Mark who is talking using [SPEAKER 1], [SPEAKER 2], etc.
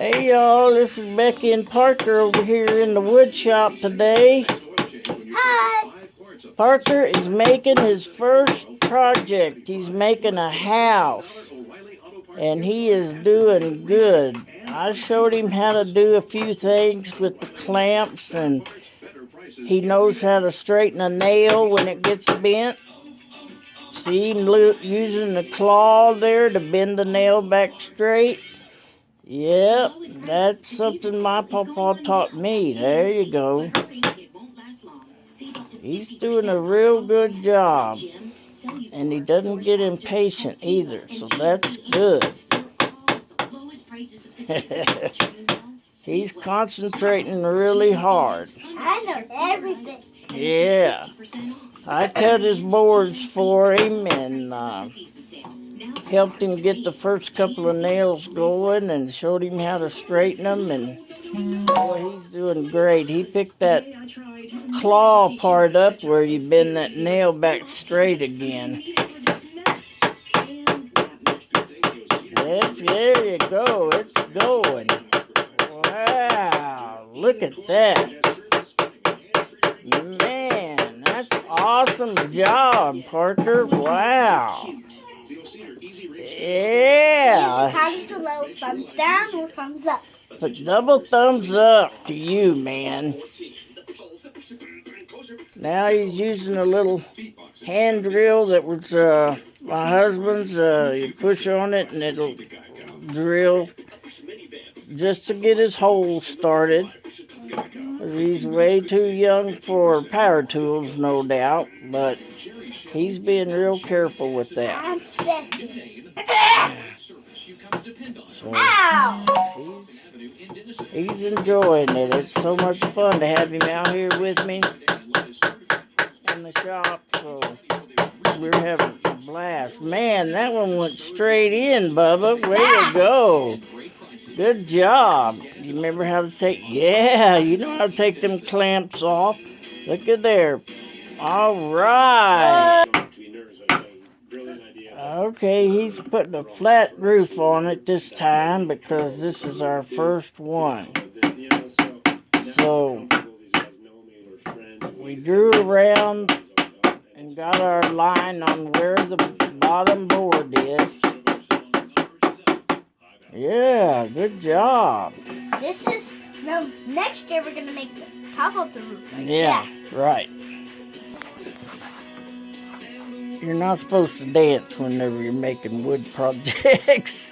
[SPEAKER 1] Hey y'all, this is Becky and Parker over here in the wood shop today.
[SPEAKER 2] Hi!
[SPEAKER 1] Parker is making his first project. He's making a house. And he is doing good. I showed him how to do a few things with the clamps, and he knows how to straighten a nail when it gets bent. See him using the claw there to bend the nail back straight. Yep, that's something my papa taught me. There you go. He's doing a real good job. And he doesn't get impatient either, so that's good. He's concentrating really hard.
[SPEAKER 2] I know everything.
[SPEAKER 1] Yeah. I cut his boards for him and helped him get the first couple of nails going and showed him how to straighten them, and boy, he's doing great. He picked that claw part up where you bend that nail back straight again. There you go. It's going. Wow. Look at that. Man, that's awesome job, Parker. Wow. Yeah.
[SPEAKER 2] Comment below, thumbs down or thumbs up.
[SPEAKER 1] But double thumbs up to you, man. Now he's using a little hand drill that was my husband's. You push on it and it'll drill just to get his hole started. He's way too young for power tools, no doubt, but he's being real careful with that.
[SPEAKER 2] I'm sick.
[SPEAKER 1] So
[SPEAKER 2] Ow!
[SPEAKER 1] he's enjoying it. It's so much fun to have him out here with me in the shop, so we're having a blast. Man, that one went straight in, Bubba. Way to go. Good job. You remember how to take... Yeah, you know how to take them clamps off. Look at there. All right. Okay, he's putting a flat roof on it this time because this is our first one. So, we drew around and got our line on where the bottom board is. Yeah, good job.
[SPEAKER 2] This is... No, next year we're going to make the top of the roof. Right?
[SPEAKER 1] Yeah, right. You're not supposed to dance whenever you're making wood projects.